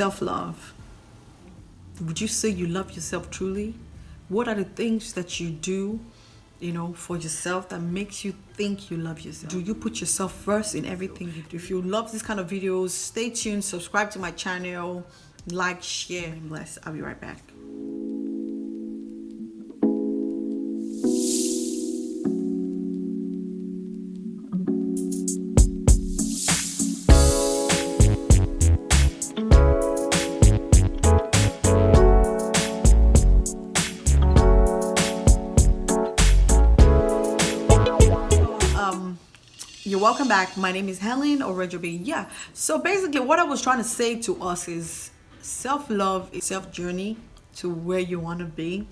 self-love? Would you say you love yourself truly? What are the things that you do, for yourself that makes you think you love yourself? Do you put yourself first in everything you do? If you love this kind of videos, stay tuned, subscribe to my channel, like, share, and bless. I'll be right back. You're welcome back. My name is Helen or Rejobe. Yeah. So basically what I was trying to say to us is self-love is self-journey to where you want to be.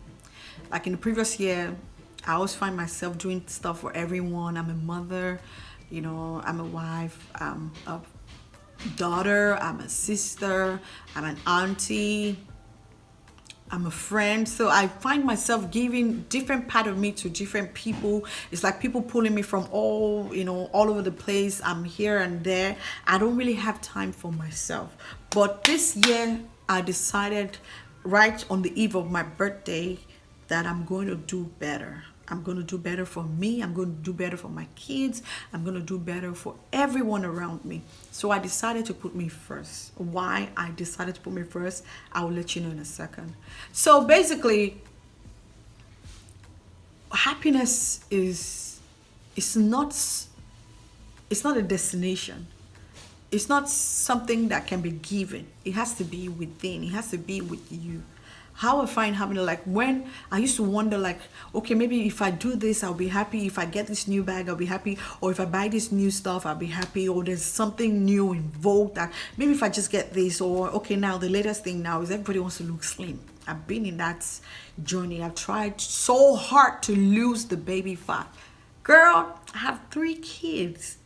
Like in the previous year, I always find myself doing stuff for everyone. I'm a mother, I'm a wife, I'm a daughter, I'm a sister, I'm an auntie, I'm a friend. So I find myself giving different part of me to different people. It's like people pulling me from all over the place. I'm here and there. I don't really have time for myself. But this year I decided right on the eve of my birthday that I'm going to do better. I'm going to do better for me. I'm going to do better for my kids. I'm going to do better for everyone around me. So I decided to put me first. Why I decided to put me first, I will let you know in a second. So basically, happiness is not a destination. It's not something that can be given. It has to be within. It has to be with you. How I find happiness, like when I used to wonder, like, okay, maybe if I do this, I'll be happy. If I get this new bag, I'll be happy. Or if I buy this new stuff, I'll be happy. Or there's something new in vogue that maybe if I just get this. Or okay, now the latest thing now is everybody wants to look slim. I've been in that journey. I've tried so hard to lose the baby fat. Girl, I have 3 kids.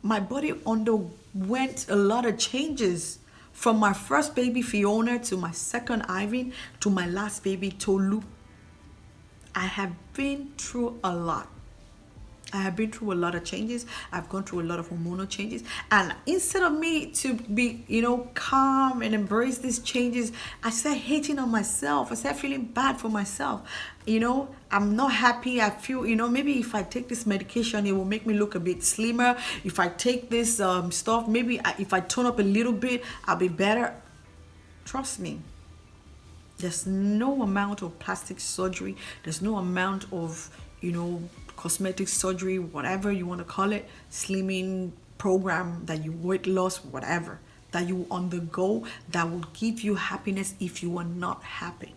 My body underwent a lot of changes. From my first baby, Fiona, to my second, Ivan, to my last baby, Tolu. I have been through a lot. I have been through a lot of changes. I've gone through a lot of hormonal changes. And instead of me to be, calm and embrace these changes, I started hating on myself. I started feeling bad for myself. I'm not happy. I feel, maybe if I take this medication, it will make me look a bit slimmer. If I take this stuff, maybe if I tone up a little bit, I'll be better. Trust me. There's no amount of plastic surgery. There's no amount of, cosmetic surgery, whatever you want to call it, slimming program, that you weight loss, whatever, that you undergo, that will give you happiness if you are not happy.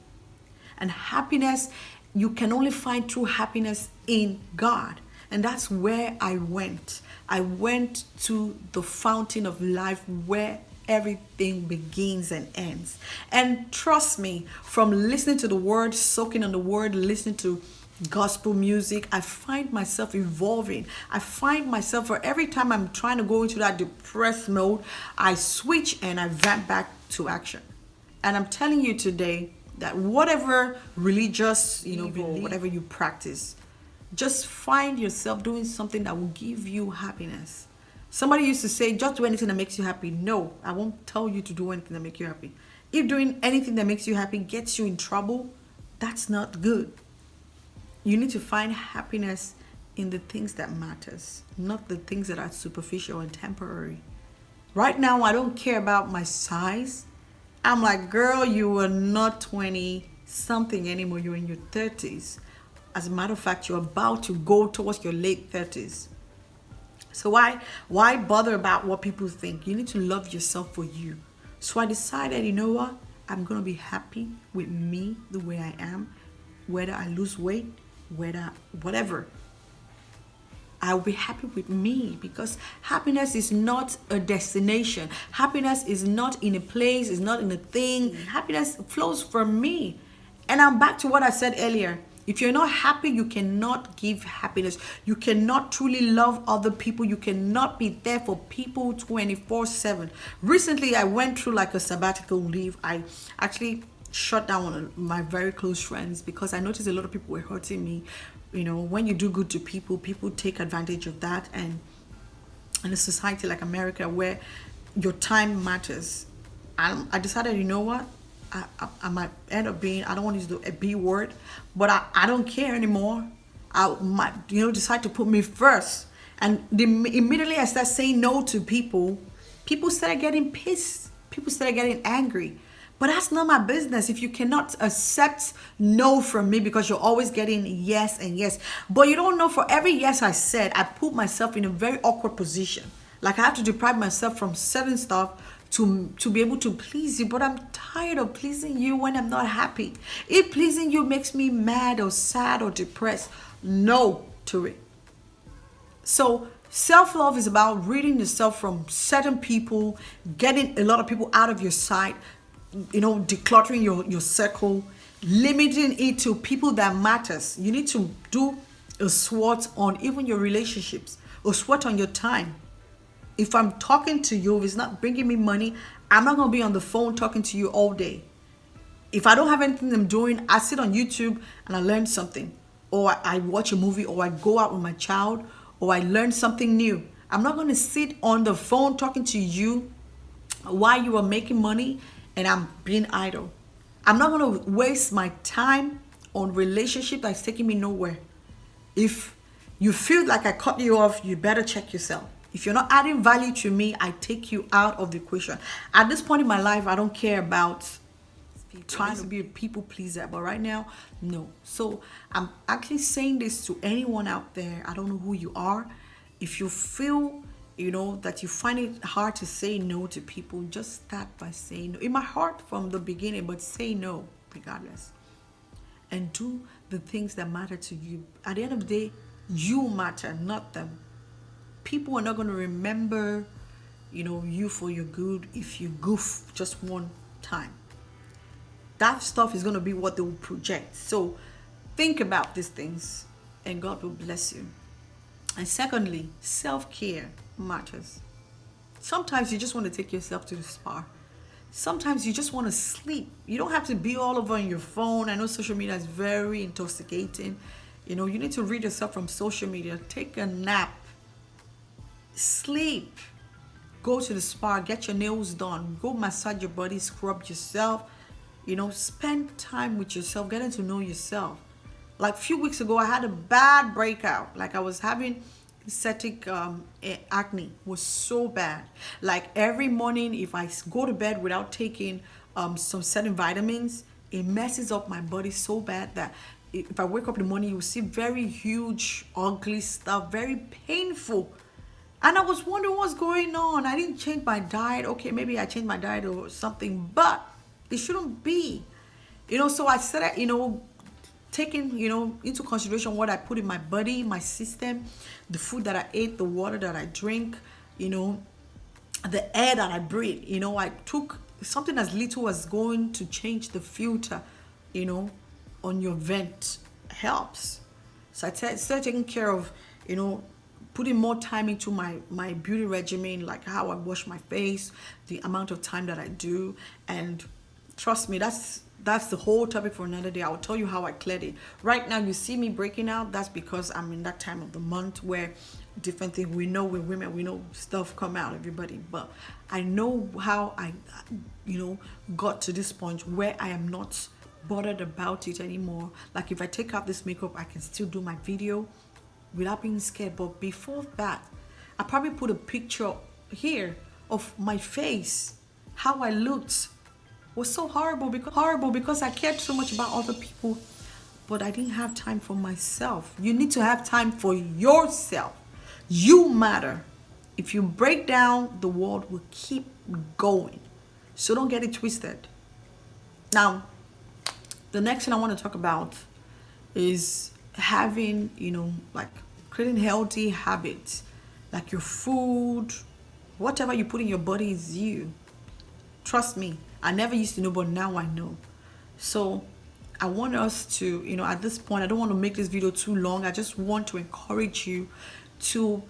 And happiness, you can only find true happiness in God. And that's where I went. I went to the fountain of life where everything begins and ends. And trust me, from listening to the word, soaking on the word, listening to gospel music, I find myself evolving. I find myself, for every time I'm trying to go into that depressed mode, I switch and I vamp back to action. And I'm telling you today that whatever religious, whatever you practice, just find yourself doing something that will give you happiness. Somebody used to say, just do anything that makes you happy. No, I won't tell you to do anything that makes you happy. If doing anything that makes you happy gets you in trouble, that's not good. You need to find happiness in the things that matters, not the things that are superficial and temporary. Right now, I don't care about my size. I'm like, girl, you are not 20 something anymore. You're in your 30s. As a matter of fact, you're about to go towards your late 30s. So why bother about what people think? You need to love yourself for you. So I decided, you know what? I'm going to be happy with me the way I am, whether I lose weight, whatever. I'll be happy with me, because happiness is not a destination. Happiness is not in a place, it's not in a thing. Happiness flows from me. And I'm back to what I said earlier. If you're not happy, you cannot give happiness. You cannot truly love other people. You cannot be there for people 24/7. Recently, I went through like a sabbatical leave. I actually shut down one of my very close friends because I noticed a lot of people were hurting me. When you do good to people, people take advantage of that. And in a society like America, where your time matters, I decided, you know what? I might end up being, I don't want to use the a B word, but I don't care anymore. I might, decide to put me first. And immediately I start saying no to people, people started getting pissed. People started getting angry. But that's not my business. If you cannot accept no from me because you're always getting yes and yes. But you don't know, for every yes I said, I put myself in a very awkward position. Like I have to deprive myself from certain stuff to be able to please you. But I'm tired of pleasing you when I'm not happy. If pleasing you makes me mad or sad or depressed, no to it. So self love is about ridding yourself from certain people, getting a lot of people out of your sight, decluttering your circle, limiting it to people that matters. You need to do a SWOT on even your relationships, a SWOT on your time. If I'm talking to you, if it's not bringing me money, I'm not gonna be on the phone talking to you all day. If I don't have anything I'm doing, I sit on YouTube and I learn something, or I watch a movie, or I go out with my child, or I learn something new. I'm not going to sit on the phone talking to you while you are making money and I'm being idle. I'm not going to waste my time on relationship that's taking me nowhere. If you feel like I cut you off, you better check yourself. If you're not adding value to me, I take you out of the equation. At this point in my life, I don't care about trying to be a people pleaser, but right now, no. So I'm actually saying this to anyone out there. I don't know who you are. If you feel that you find it hard to say no to people, just start by saying no. In my heart from the beginning, but say no regardless, and do the things that matter to you. At the end of the day, you matter, not them. People are not going to remember you for your good if you goof just one time. That stuff is going to be what they will project. So think about these things and God will bless you. And secondly, self-care matters. Sometimes you just want to take yourself to the spa. Sometimes you just want to sleep. You don't have to be all over on your phone. I know social media is very intoxicating. You need to rid yourself from social media. Take a nap. Sleep. Go to the spa. Get your nails done. Go massage your body. Scrub yourself. Spend time with yourself, getting to know yourself. Like a few weeks ago, I had a bad breakout. Like I was having aesthetic acne, was so bad. Like every morning, if I go to bed without taking some certain vitamins, it messes up my body so bad that if I wake up in the morning, you will see very huge, ugly stuff, very painful. And I was wondering what's going on. I didn't change my diet. Okay, maybe I changed my diet or something, but it shouldn't be. So I started, taking, into consideration what I put in my body, my system, the food that I ate, the water that I drink, the air that I breathe. I took something as little as going to change the filter, on your vent helps. So I started taking care of, putting more time into my beauty regimen, like how I wash my face, the amount of time that I do. And trust me, that's the whole topic for another day. I'll tell you how I cleared it. Right now, you see me breaking out. That's because I'm in that time of the month where different things, we know we're women, we know stuff come out, everybody. But I know how I, got to this point where I am not bothered about it anymore. Like if I take out this makeup, I can still do my video without being scared. But before that, I probably put a picture here of my face, how I looked. Was so horrible because I cared so much about other people, but I didn't have time for myself. You need to have time for yourself. You matter. If you break down, the world will keep going. So don't get it twisted. Now, the next thing I want to talk about is having, like creating healthy habits, like your food, whatever you put in your body is you. Trust me, I never used to know, but now I know. So I want us to, at this point, I don't want to make this video too long. I just want to encourage you to,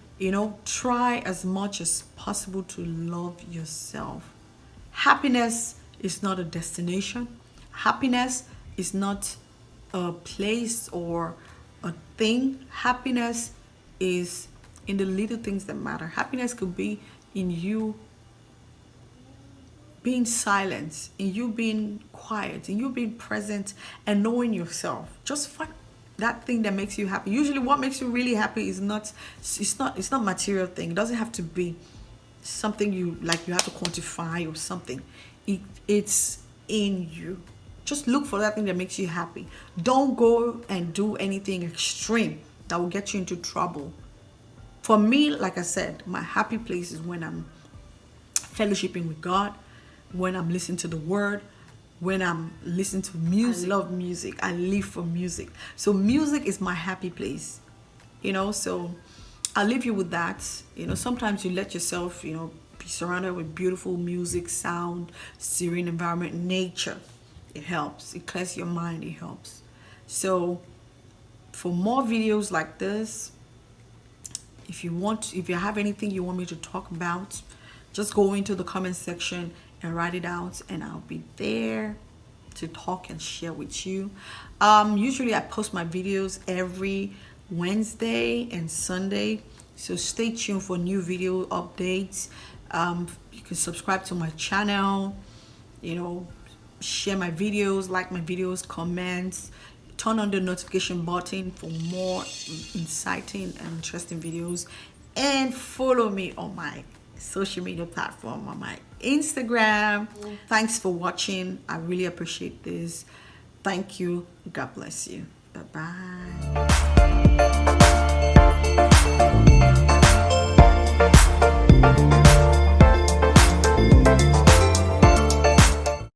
try as much as possible to love yourself. Happiness is not a destination. Happiness is not a place or a thing. Happiness is in the little things that matter. Happiness could be in you being silent, in you being quiet, in you being present and knowing yourself. Just find that thing that makes you happy. Usually what makes you really happy is not, it's not material thing. It doesn't have to be something you like, you have to quantify or something. It's in you. Just look for that thing that makes you happy. Don't go and do anything extreme that will get you into trouble. For me, like I said, my happy place is when I'm fellowshipping with God, when I'm listening to the word, when I'm listening to music. I love music. I live for music. So music is my happy place. So I'll leave you with that. Sometimes you let yourself, be surrounded with beautiful music, sound, serene environment, nature. It helps. It clears your mind. It helps. So for more videos like this, if you have anything you want me to talk about, just go into the comment section and write it out, and I'll be there to talk and share with you. Usually I post my videos every Wednesday and Sunday, so stay tuned for new video updates. You can subscribe to my channel, share my videos, like my videos, comment, turn on the notification button for more exciting and interesting videos, and follow me on my social media platform, on my Instagram. Thanks for watching. I really appreciate this. Thank you. God bless you. Bye-bye.